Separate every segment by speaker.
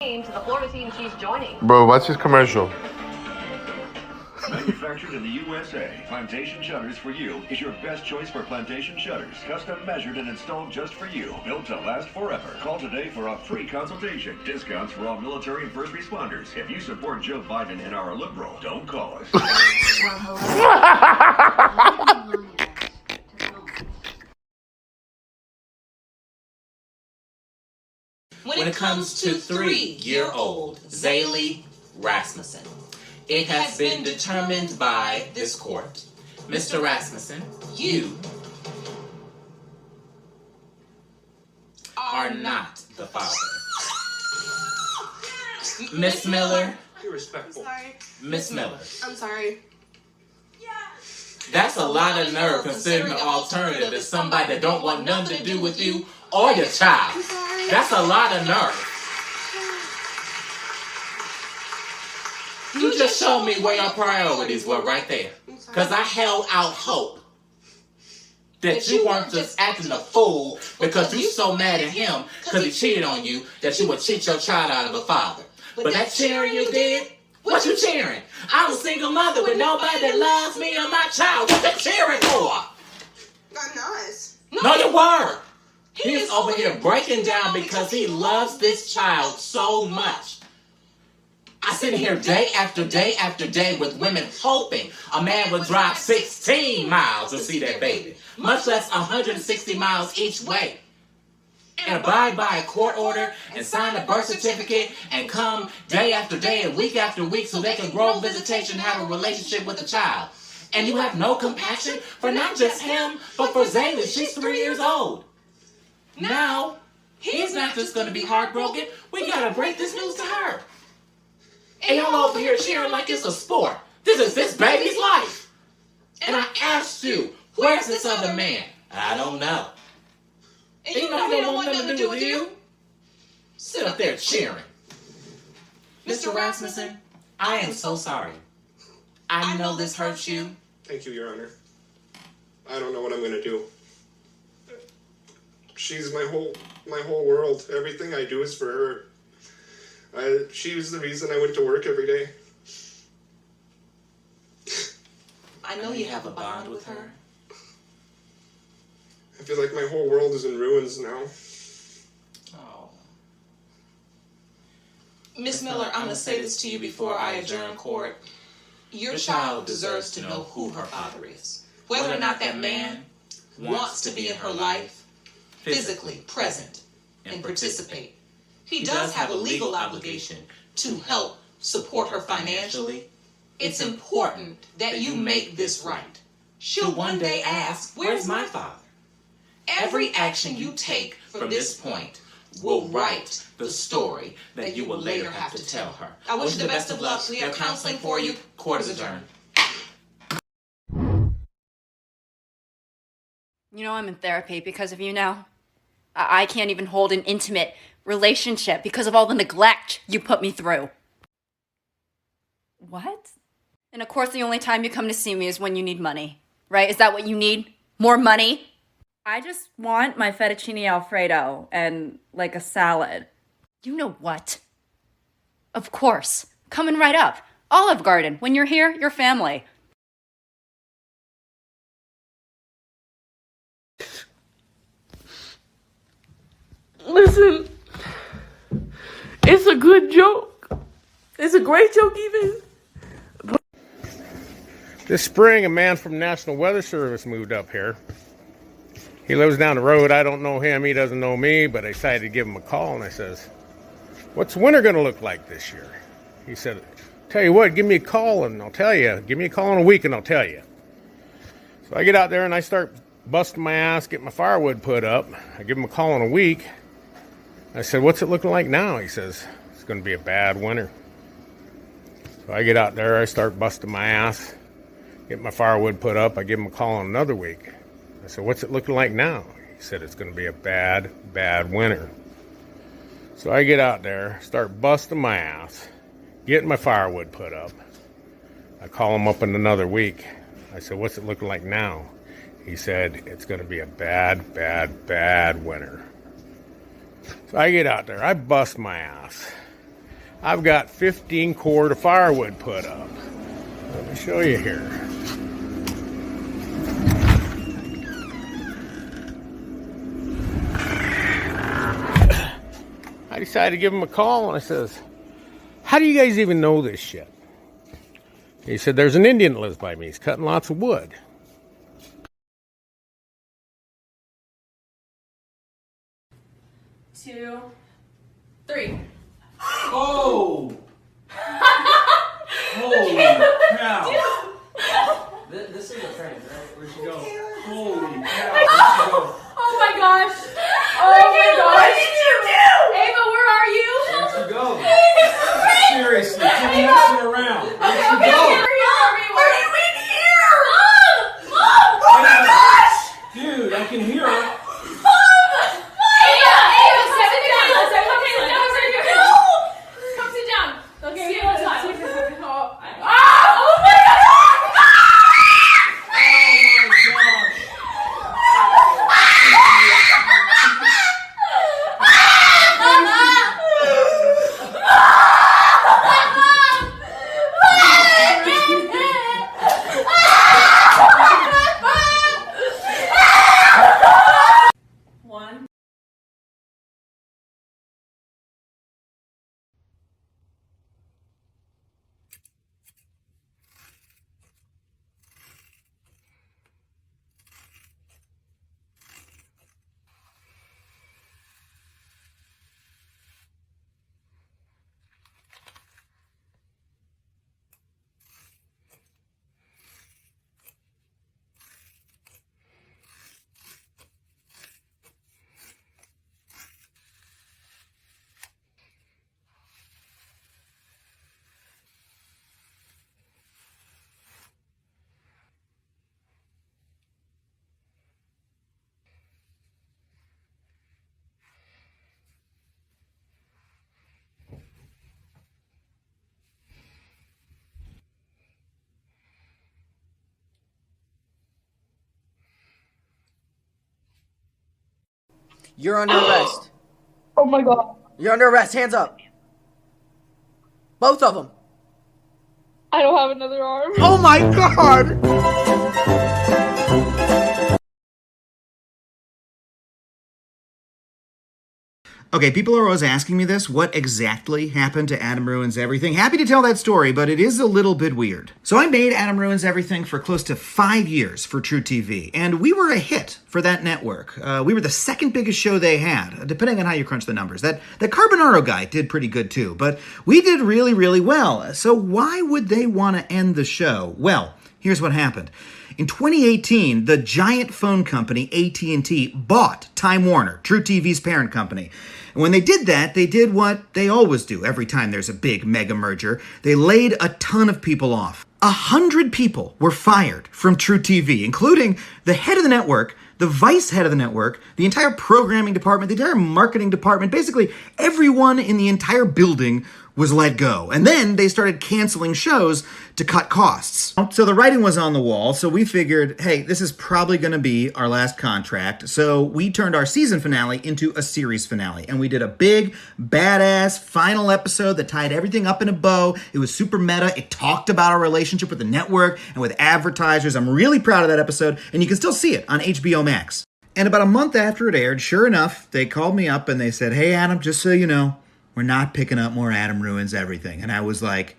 Speaker 1: to the Florida team she's joining.
Speaker 2: Bro, watch this commercial.
Speaker 3: Manufactured in the USA, Plantation Shutters for You is your best choice for plantation shutters. Custom measured and installed just for you. Built to last forever. Call today for a free consultation. Discounts for all military and first responders. If you support Joe Biden and our liberal, don't call us.
Speaker 4: When it comes to 3-year-old Zaylee Rasmussen, it has been determined by this court. Mr. Rasmussen, you are not the father. Miss Miller.
Speaker 5: You're respectful.
Speaker 4: Miss Miller.
Speaker 6: I'm sorry.
Speaker 4: That's a lot of nerve considering the alternative is somebody that don't want nothing to do with you or your child. That's a lot of nerve. You just showed me where your priorities were right there. Because I held out hope that you weren't just acting a fool because you so mad at him because he cheated on you that you would cheat your child out of a father. But that cheering you did, what you cheering? I'm a single mother with nobody that loves me or my child. What you cheering for?
Speaker 6: I'm not.
Speaker 4: No, you weren't. He's over here breaking down because he loves this child so much. I sit here day after day after day with women hoping a man would drive 16 miles to see their baby, much less 160 miles each way, and abide by a court order and sign a birth certificate and come day after day and week after week so they can grow visitation and have a relationship with the child. And you have no compassion for not just him, but for Zaylee. She's 3 years old. Now, he's not just going to be heartbroken. We got to break this news to her. And y'all over here cheering like it's a sport. This is this baby's life. And I asked you, where's this other man? I don't know. And you know he don't want nothing to do with you? Sit up there cheering. Mr. Rasmussen, I am so sorry. I know this hurts you.
Speaker 5: Thank you, Your Honor. I don't know what I'm going to do. She's my whole world. Everything I do is for her. She was the reason I went to work every day.
Speaker 4: I know you have a bond with her.
Speaker 5: I feel like my whole world is in ruins now.
Speaker 4: Oh. Miss Miller, I'm going to say this to you before I adjourn court. Your child deserves to know who her father is. Whether or not that man wants to be in her life, physically present and participate. He does have a legal obligation to help support her financially. It's important that you make this right. She'll one day ask, where's my father? Every action you take from this point will write the story that you will later have to tell her. I wish you the best of luck. We have counseling for you. Court is adjourned.
Speaker 7: You know I'm in therapy because of you now. I can't even hold an intimate relationship because of all the neglect you put me through. What? And of course the only time you come to see me is when you need money, right? Is that what you need? More money? I just want my fettuccine alfredo and like a salad. You know what? Of course. Coming right up. Olive Garden. When you're here, you're family.
Speaker 8: Listen, it's a good joke. It's a great joke even.
Speaker 2: This spring, a man from National Weather Service moved up here. He lives down the road. I don't know him. He doesn't know me, but I decided to give him a call, and I says, what's winter going to look like this year? He said, tell you what, give me a call, and I'll tell you. Give me a call in a week, and I'll tell you. So I get out there, and I start busting my ass, get my firewood put up. I give him a call in a week. I said, what's it looking like now? He says, it's going to be a bad winter. So I get out there, I start busting my ass, get my firewood put up. I give him a call in another week. I said, what's it looking like now? He said, it's going to be a bad, bad winter. So I get out there, start busting my ass, getting my firewood put up. I call him up in another week. I said, what's it looking like now? He said, it's going to be a bad, bad, bad winter. So I get out there, I bust my ass. I've got 15 cord of firewood put up. Let me show you here. I decided to give him a call and I says, how do you guys even know this shit? He said, there's an Indian that lives by me. He's cutting lots of wood.
Speaker 8: Two, three.
Speaker 4: Oh! Holy cow! This is a prank, right? Where'd she go? Holy cow! Where'd she go?
Speaker 8: Oh my gosh! Oh my gosh! What did you do? Ava, where are you?
Speaker 4: Where'd she go?
Speaker 8: Ava!
Speaker 4: Seriously, quit messing around. Where'd she
Speaker 8: Okay,
Speaker 4: go?
Speaker 8: here you are.
Speaker 6: Are you in here?
Speaker 8: Mom!
Speaker 6: Oh my gosh!
Speaker 4: Dude, I can hear her.
Speaker 8: Come sit down. Okay, see you next time. One.
Speaker 9: You're under arrest.
Speaker 8: Oh my god.
Speaker 9: You're under arrest. Hands up. Both of them.
Speaker 8: I don't have another arm.
Speaker 9: Oh my god!
Speaker 10: Okay, people are always asking me this. What exactly happened to Adam Ruins Everything? Happy to tell that story, but it is a little bit weird. So I made Adam Ruins Everything for close to 5 years for True TV, and we were a hit for that network. We were the second biggest show they had, depending on how you crunch the numbers. That Carbonaro guy did pretty good too, but we did really, really well. So why would they want to end the show? Well, here's what happened. In 2018, the giant phone company AT&T bought Time Warner, True TV's parent company. And when they did that, they did what they always do every time there's a big mega merger. They laid a ton of people off. 100 people were fired from True TV, including the head of the network, the vice head of the network, the entire programming department, the entire marketing department, basically everyone in the entire building was let go. And then they started canceling shows to cut costs. So the writing was on the wall, so we figured, hey, this is probably gonna be our last contract. So we turned our season finale into a series finale, and we did a big, badass final episode that tied everything up in a bow. It was super meta. It talked about our relationship with the network and with advertisers. I'm really proud of that episode, and you can still see it on HBO Max. And about a month after it aired, sure enough, they called me up and they said, hey, Adam, just so you know, we're not picking up more Adam Ruins Everything. And I was like,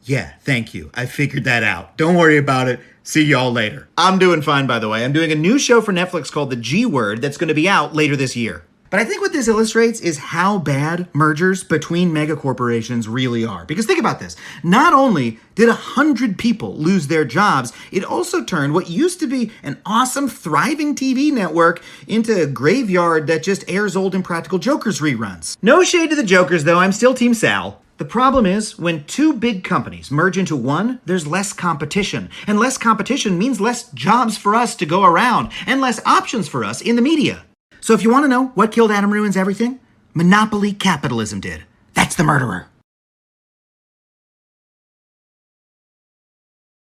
Speaker 10: yeah, thank you. I figured that out. Don't worry about it. See y'all later. I'm doing fine, by the way. I'm doing a new show for Netflix called The G Word that's going to be out later this year. But I think what this illustrates is how bad mergers between mega corporations really are. Because think about this. Not only did 100 people lose their jobs, it also turned what used to be an awesome, thriving TV network into a graveyard that just airs old Impractical Jokers reruns. No shade to the Jokers, though. I'm still Team Sal. The problem is, when two big companies merge into one, there's less competition. And less competition means less jobs for us to go around, and less options for us in the media. So if you want to know what killed Adam Ruins Everything, monopoly capitalism did. That's the murderer.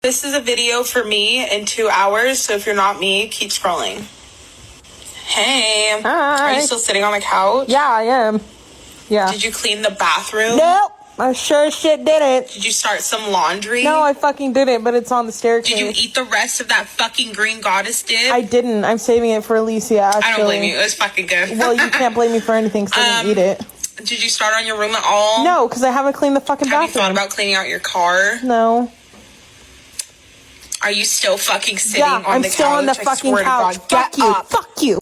Speaker 6: This is a video for me in 2 hours, so if you're not me, keep scrolling. Hey.
Speaker 11: Hi.
Speaker 6: Are you still sitting on the couch?
Speaker 11: Yeah, I am. Yeah.
Speaker 6: Did you clean the bathroom?
Speaker 11: Nope.
Speaker 6: I sure shit didn't. Did you start some laundry? No, I fucking didn't, but it's on the staircase. Did you eat the rest of that fucking green goddess dip? I didn't. I'm saving it for Alicia, actually. I don't blame you. It was fucking good. Well, you can't blame me for anything because I didn't eat it. Did you start on your room at all? No, because I haven't cleaned the fucking bathroom. Have you thought about cleaning out your car? No. Are you still fucking sitting on the couch? Yeah, I'm still on the fucking couch. Fuck you. Fuck you.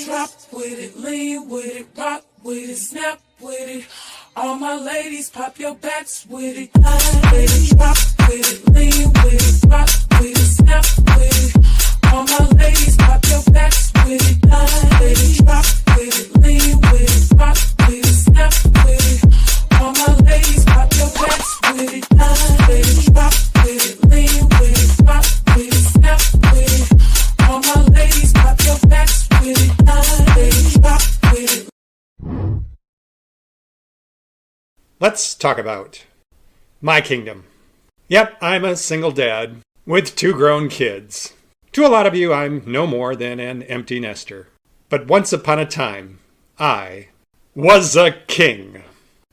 Speaker 11: Drop with it, lean with it, rock with it, snap with it. All my ladies, pop your backs with it. With it, drop with it, lean with it, rock with it, snap with it. All my ladies, pop your backs with it. With it, drop with it, lean with it, rock with it, snap with it. All my ladies, pop your backs with it. With it, drop with it, lean with it, rock with it, snap with it. All my ladies, pop your backs with it.
Speaker 12: Let's talk about my kingdom. Yep, I'm a single dad with 2 grown kids. To a lot of you, I'm no more than an empty nester. But once upon a time, I was a king.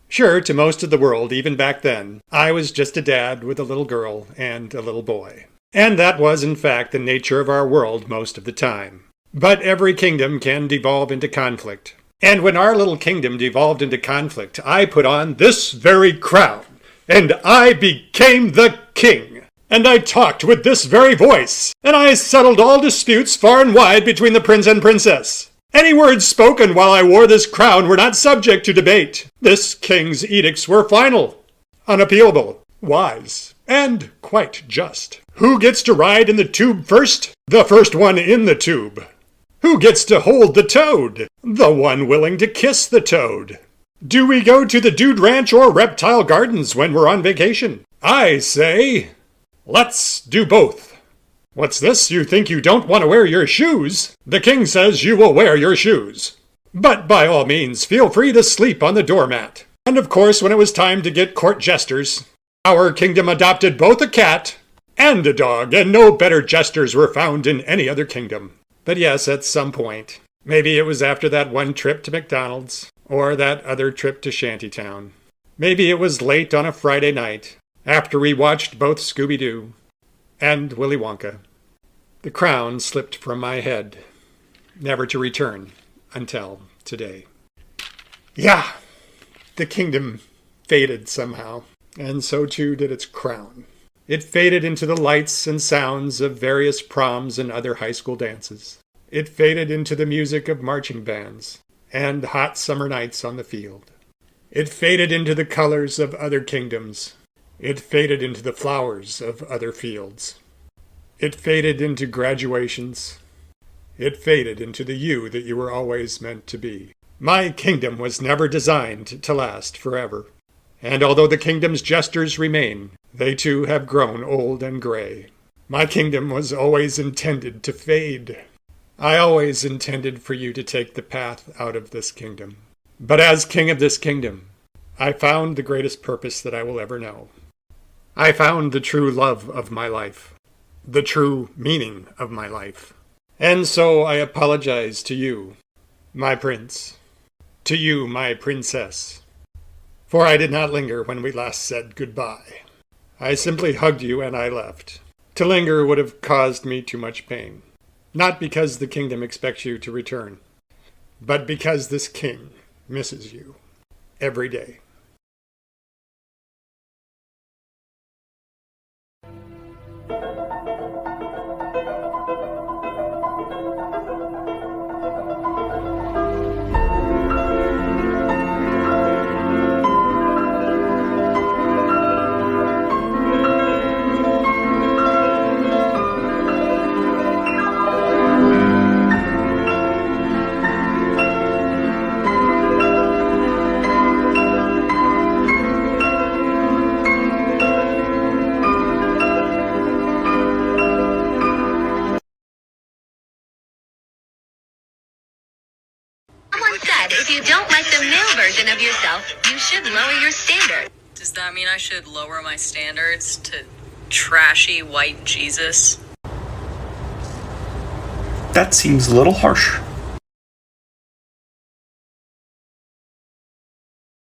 Speaker 12: Sure, to most of the world, even back then, I was just a dad with a little girl and a little boy. And that was, in fact, the nature of our world most of the time. But every kingdom can devolve into conflict. And when our little kingdom devolved into conflict, I put on this very crown, and I became the king. And I talked with this very voice, and I settled all disputes far and wide between the prince and princess. Any words spoken while I wore this crown were not subject to debate. This king's edicts were final, unappealable, wise, and quite just. Who gets to ride in the tube first? The first one in the tube. Who gets to hold the toad? The one willing to kiss the toad. Do we go to the Dude Ranch or Reptile Gardens when we're on vacation? I say, let's do both. What's this? You think you don't want to wear your shoes? The king says you will wear your shoes. But by all means, feel free to sleep on the doormat. And of course, when it was time to get court jesters, our kingdom adopted both a cat and a dog, and no better jesters were found in any other kingdom. But yes, at some point. Maybe it was after that one trip to McDonald's, or that other trip to Shantytown. Maybe it was late on a Friday night, after we watched both Scooby-Doo and Willy Wonka. The crown slipped from my head, never to return until today. Yeah, the kingdom faded somehow, and so too did its crown. It faded into the lights and sounds of various proms and other high school dances. It faded into the music of marching bands and hot summer nights on the field. It faded into the colors of other kingdoms. It faded into the flowers of other fields. It faded into graduations. It faded into the you that you were always meant to be. My kingdom was never designed to last forever. And although the kingdom's jesters remain, they too have grown old and gray. My kingdom was always intended to fade. I always intended for you to take the path out of this kingdom. But as king of this kingdom, I found the greatest purpose that I will ever know. I found the true love of my life, the true meaning of my life. And so I apologize to you, my prince, to you, my princess, for I did not linger when we last said goodbye. I simply hugged you and I left. To linger would have caused me too much pain. Not because the kingdom expects you to return, but because this king misses you every day.
Speaker 13: If you don't like the male version of yourself, you should lower your standard.
Speaker 14: Does that mean I should lower my standards to trashy white Jesus?
Speaker 15: That seems a little harsh.